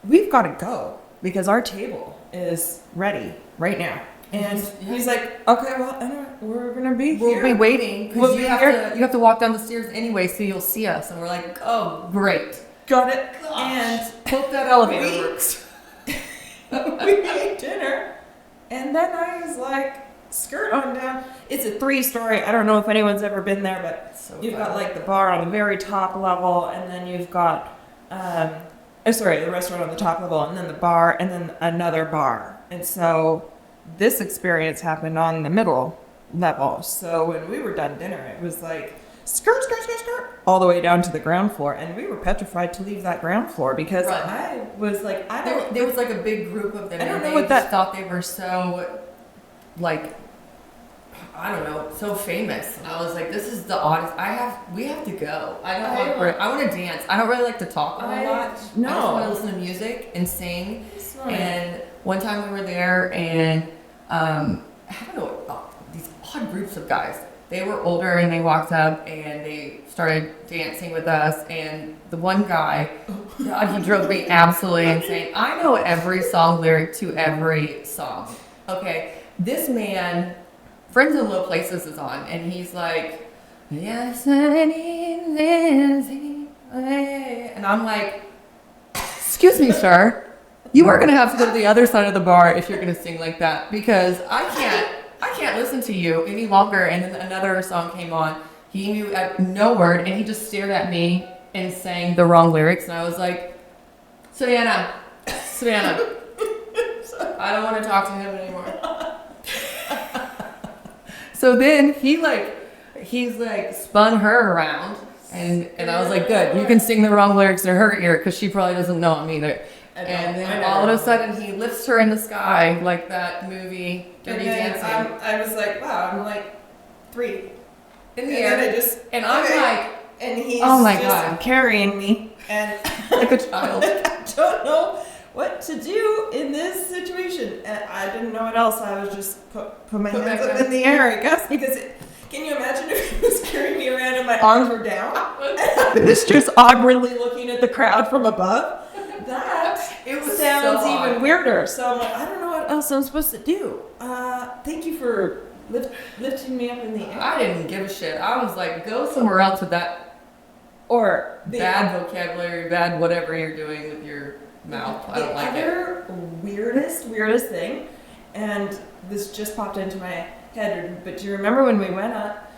We've got to go because our table is ready right now." And he's like, "Okay, well, anyway, we're gonna be here. We'll be waiting. We'll be here. You have to walk down the stairs anyway, so you'll see us." And we're like, "Oh, great, Got it." Gosh. And hope that elevator works. we ate dinner, and then I was like, skirt on down. It's a 3-story. I don't know if anyone's ever been there, but you've got like the bar on the very top level, and then you've got the restaurant on the top level, and then the bar, and then another bar. And so this experience happened on the middle level. So when we were done dinner, it was like skirt, skirt, skirt, skirt, all the way down to the ground floor. And we were petrified to leave that ground floor because I was like, there was like a big group of them. I don't and know they what that thought they were so, like, I don't know, so famous. And I was like, this is the oddest. We have to go. I want to dance. I don't really like to talk a whole lot. No. I just want to listen to music and sing. And one time we were there, and I don't know, these odd groups of guys. They were older, and they walked up and they started dancing with us. And the one guy, God, he drove me absolutely insane. I know every song lyric to every song. Okay, this man, Friends in Low Places is on, and he's like, "Yes, I need Lindsay." And I'm like, "Excuse me, sir. You are gonna have to go to the other side of the bar if you're gonna sing like that, because I can't listen to you any longer." And then another song came on. He knew no word, and he just stared at me and sang the wrong lyrics. And I was like, Savannah, I don't want to talk to him anymore. So then he like he's like spun her around, and I was like, good, you can sing the wrong lyrics in her ear because she probably doesn't know them either. And then all of a sudden he lifts her in the sky like that movie Dirty Dancing. I was like, wow, I'm like 3 in the air. And I'm like, and he's oh my just God, carrying me and like a child. I don't know what to do in this situation. And I didn't know what else. I was just put my hands up in the air, I guess, because can you imagine if he was carrying me around and my arms were down? It's just awkwardly looking at the crowd from above. That sounds so even weirder. So I'm like, I don't know what else I'm supposed to do. Thank you for lifting me up in the air. I didn't give a shit. I was like, go somewhere else with that Or bad vocabulary, bad whatever you're doing with your mouth. I don't like it. The other weirdest thing, and this just popped into my head, but do you remember when we went up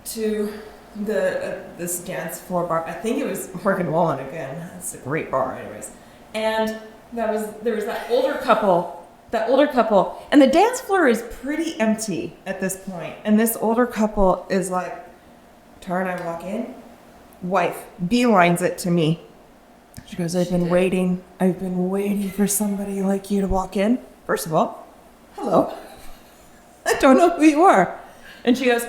to this dance floor bar? I think it was Morgan Wallen again. It's a great bar, anyways. And there was that older couple, and the dance floor is pretty empty at this point. And this older couple is like, Tara and I walk in, wife beelines it to me. She goes, I've been waiting for somebody like you to walk in. First of all, hello. I don't know who you are. And she goes,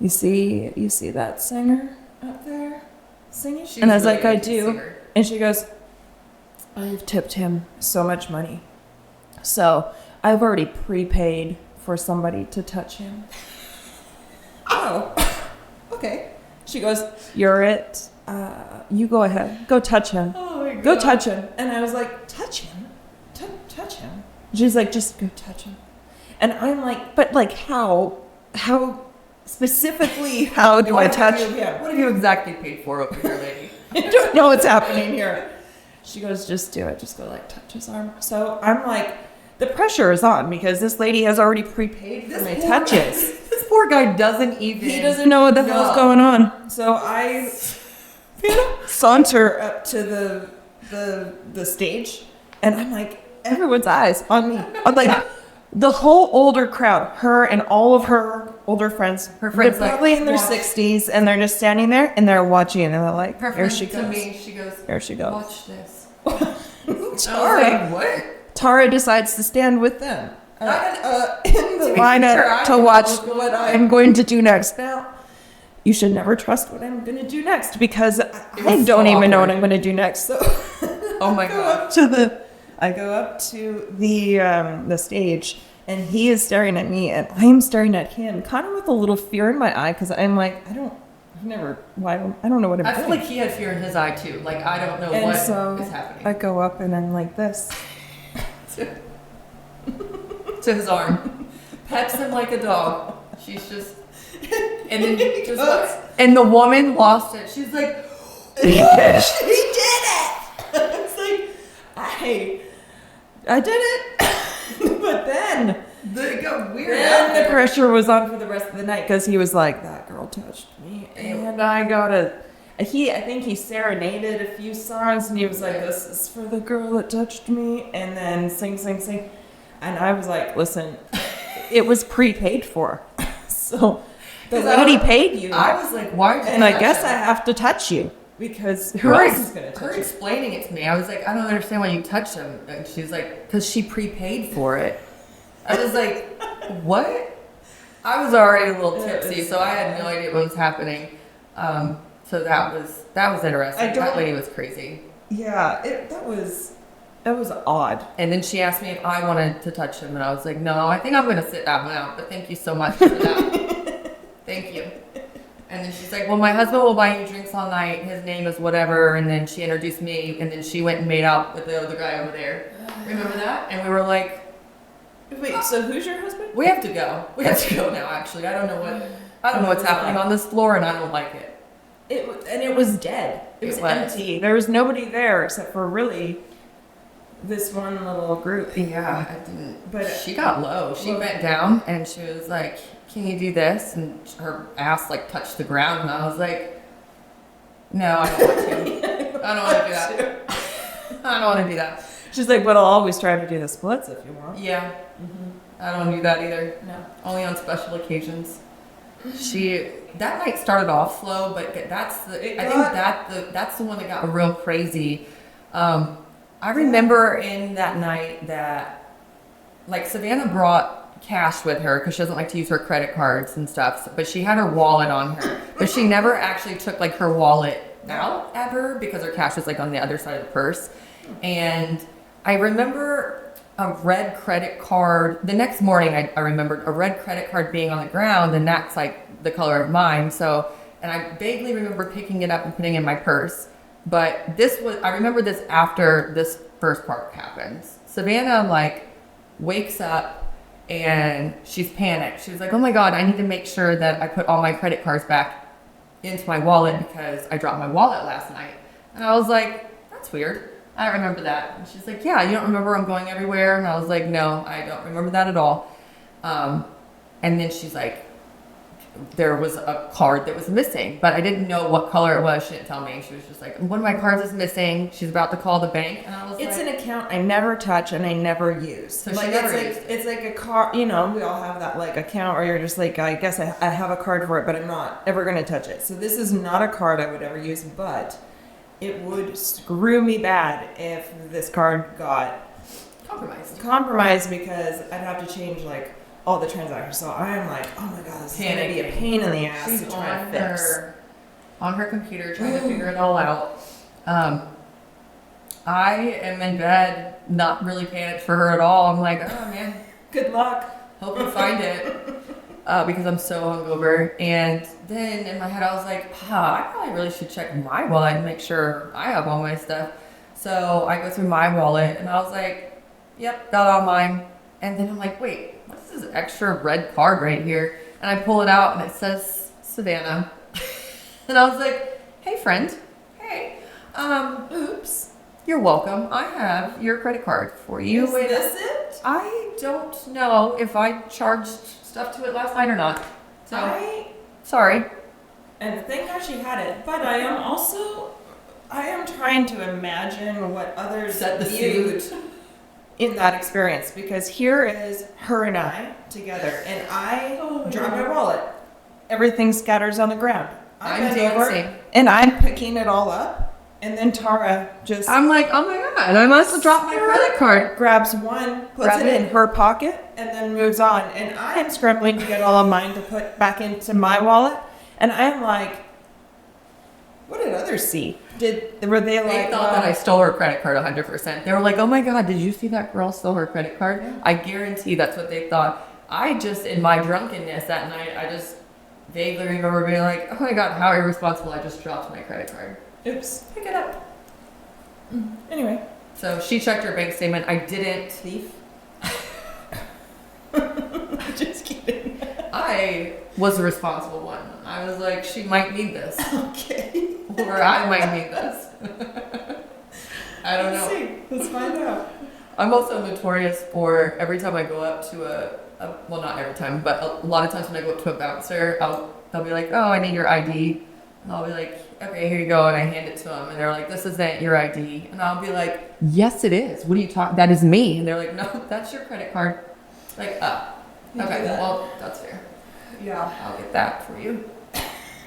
you see that singer up there singing? And I was like, I do. And she goes, I've tipped him so much money. So I've already prepaid for somebody to touch him. Oh, okay. She goes, you're it. You go ahead. Go touch him. Oh my God. Go touch him. And I was like, touch him? Touch him? She's like, just go touch him. And I'm like, but like how specifically, how do I touch? What have you exactly paid for over here, lady? I don't know what's happening here. She goes, just do it. Just go like touch his arm. So I'm like, the pressure is on because this lady has already prepaid for my touches. This poor guy doesn't even. He doesn't know what the hell's going on. So I saunter up to the stage, and I'm like, everyone's eyes on me. I'm like, the whole older crowd, her and all of her older friends, they're probably in their 60s, and they're just standing there and they're watching, and they're like, here she goes. To me, she goes, here she goes. Watch this. Tara, what? Tara decides to stand with them in the lineup to watch what I'm going to do next. Now, you should never trust what I'm going to do next because I don't even know what I'm going to do next. So, oh my God! I go up to the stage, and he is staring at me, and I'm staring at him, kind of with a little fear in my eye because I'm like, I don't know what I'm doing. I feel like he had fear in his eye too. Like I don't know what is happening. I go up and I'm like this to his arm, pets him like a dog. She's just, and then just and the woman lost it. She's like, she did it. It's like I did it, but then it got weird. Then the pressure was on for the rest of the night because he was like, that girl touched me, and I think he serenaded a few songs, and he was like, this is for the girl that touched me, and then sing, and I was like, listen, it was prepaid for, so the lady paid you. I was like, why? And I guess I have to touch you. Because who else is going to touch her explaining it to me, I was like, I don't understand why you touch him. And she's like, because she prepaid for it. I was like, what? I was already a little tipsy, so I had no idea what was happening. So that was interesting. That lady was crazy. Yeah, that was odd. And then she asked me if I wanted to touch him, and I was like, no, I think I'm going to sit that one out. But thank you so much for that. Thank you. And then she's like, well, my husband will buy you drinks all night. His name is whatever. And then she introduced me, and then she went and made out with the other guy over there. Remember that? And we were like, wait, so who's your husband? We have to go. We have to go now, actually. I don't know what's happening on this floor, and I don't like it. It was dead. It was empty. There was nobody there except for really this one little group. Yeah, I didn't. But she got low. She went down, and she was like, can you do this? And her ass like touched the ground, and I was like, no, I don't want to. I don't want to do that. I don't want to do that. She's like, but I'll always try to do the splits if you want. Yeah. Mm-hmm. I don't do that either. No. Only on special occasions. That night started off slow, but that's the one that got real crazy. I remember in that night that like Savannah brought cash with her because she doesn't like to use her credit cards and stuff, but she had her wallet on her, but she never actually took like her wallet out ever because her cash was like on the other side of the purse. And I remember a red credit card. The next morning, I remembered a red credit card being on the ground, and that's like the color of mine. So, and I vaguely remember picking it up and putting it in my purse. But I remember this after this first part happens. Savannah like wakes up and she's panicked. She's like, oh my God, I need to make sure that I put all my credit cards back into my wallet because I dropped my wallet last night. And I was like, that's weird. I don't remember that. And she's like, yeah, you don't remember I'm going everywhere? And I was like, no, I don't remember that at all. And then she's like, there was a card that was missing, but I didn't know what color it was. She didn't tell me. She was just like, one of my cards is missing. She's about to call the bank. And I was It's like, an account I never touch and I never use. So like, she never it's used like, it. it's like a car, you know, we all have that like account where you're just like, I guess I have a card for it, but I'm not ever going to touch it. So this is not a card I would ever use, but it would screw me bad if this card got compromised because I'd have to change like all the transactions. So I'm like, oh my God, this is going to be a pain in the ass She's to try to fix. On her computer trying to figure it all out. I am in bed, not really panicked for her at all. I'm like, oh man, Good luck. hope you find it. Because I'm so hungover. And then in my head, I was like, I probably really should check my wallet and make sure I have all my stuff. So I go through my wallet and I was like, yep, got all mine. And then I'm like, wait, what's this extra red card right here? And I pull it out and it says Savannah. And I was like, hey friend, hey, oops, you're welcome. I have your credit card for you. Is this it? I don't know if I charged stuff to it last night or not. So, sorry. And thank God she had it. But I am trying to imagine what others Set the viewed suit. in that experience, because here is her and I together, and I drop my wallet. Everything scatters on the ground. I I'm bend over, dancing. and I'm picking it all up. And then Tara just I'm like, oh my God, I must have dropped my credit card. grabs one, puts Grab it it. in her pocket, and then moves on. And I'm scrambling to get all of mine to put back into my wallet. And I'm like, what did others see? Were they They like, thought that I stole her credit card 100%. They were like, oh my God, did you see that girl stole her credit card? I guarantee that's what they thought. I just, in my drunkenness that night, I just vaguely remember being like, oh my God, how irresponsible, I just dropped my credit card. oops. Pick it up. Anyway, So she checked her bank statement. I didn't. thief. Just kidding. I was the responsible one. I was like, she might need this. Okay. Or I might need this. I don't know. Let's see. Let's find out. I'm also notorious for every time I go up to well, not every time, but a lot of times when I go up to a bouncer, they'll be like, oh, I need your ID. And I'll be like, okay, here you go. And I hand it to them. And they're like, this isn't your ID. And I'll be like, yes, it is. What are you talking? That is me. And they're like, no, that's your credit card. Like, You okay, do that. well, that's fair. Yeah. I'll get that for you.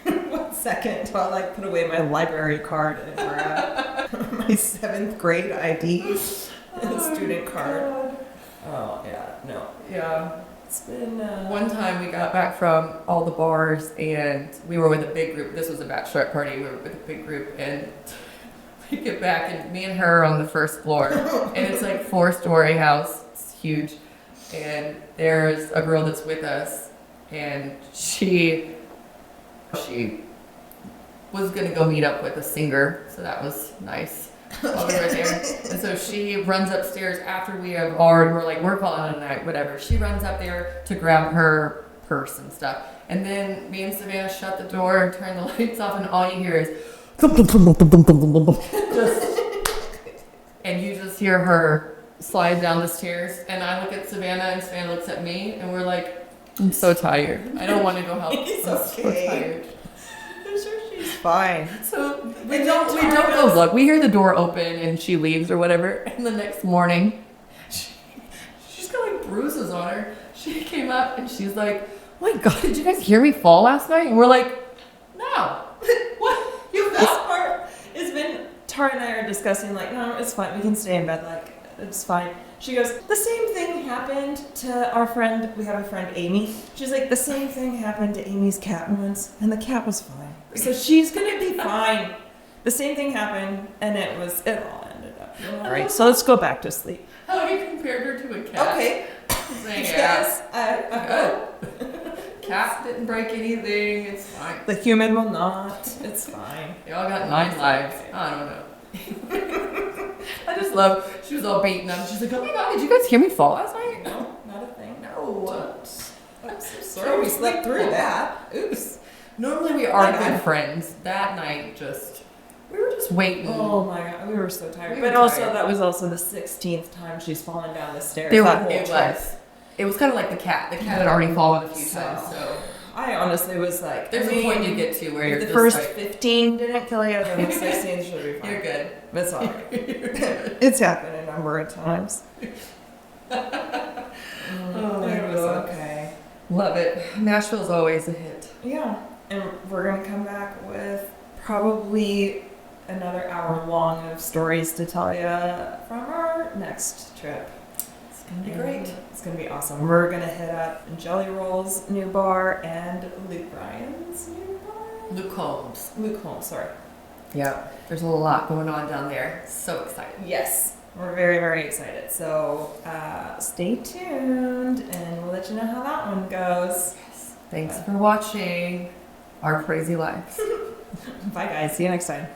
1 second while I like put away my library card and my 7th grade ID and student card. Oh yeah, no. Yeah. It's been One time we got back from all the bars and we were with a big group. This was a bachelorette party. We were with a big group and we get back and me and her are on the first floor and it's like 4-story house. It's huge. And there's a girl that's with us and she was gonna go meet up with a singer. So that was nice. While we were there. And so she runs upstairs after we have already, we're calling it a night, whatever. She runs up there to grab her purse and stuff. And then me and Savannah shut the door and turn the lights off and all you hear is just, and you just hear her slide down the stairs. And I look at Savannah and Savannah looks at me and we're like, I'm so tired. I don't want to go help. It's I'm so okay. tired. I'm sure she's fine. So we don't go look. We hear the door open and she leaves or whatever. And the next morning, she's got like bruises on her. She came up and she's like, my God, did you guys hear me fall last night? And we're like, no. What? The best part has been Tara and I are discussing, like, no, it's fine. We can stay in bed. Like, it's fine. She goes, the same thing happened to our friend. We have a friend, Amy. She's like, the same thing happened to Amy's cat once, and the cat was fine. So she's going to be fine. The same thing happened, and it all ended up. All right, so let's go back to sleep. How you compared her to a cat? Okay. Saying, Yes, I cat didn't break anything. It's fine. The human will not. It's fine. They all got 9 lives. I don't know. I just love. She was all beaten up. She's like, "Oh my God, did you guys hear me fall last night?" No, not a thing. No. I'm so sorry we slept through that. Oops. Normally we are good friends. That night, we were just waiting. Oh my God, we were so tired. We were But also, tired. that was also the 16th time she's fallen down the stairs. There that was. whole trip. It was kind of like the cat. The cat had already fallen a few times, so I honestly was like, there's a point you get to where you're the just first like, 15 didn't kill you, then the 16th should be fine. you're good. That's all right. It's happened a number of times. Oh my It was God. okay. Love it. Nashville's always a hit. Yeah, and we're gonna come back with probably another hour long of stories to tell you from our next trip. It's gonna be great. It's gonna be awesome. We're gonna hit up Jelly Roll's new bar and Luke Bryan's new bar. Luke Holmes, sorry. Yeah, there's a lot going on down there. So excited. Yes, we're very, very excited. So stay tuned and we'll let you know how that one goes. Thanks for watching our crazy lives. Bye guys, see you next time.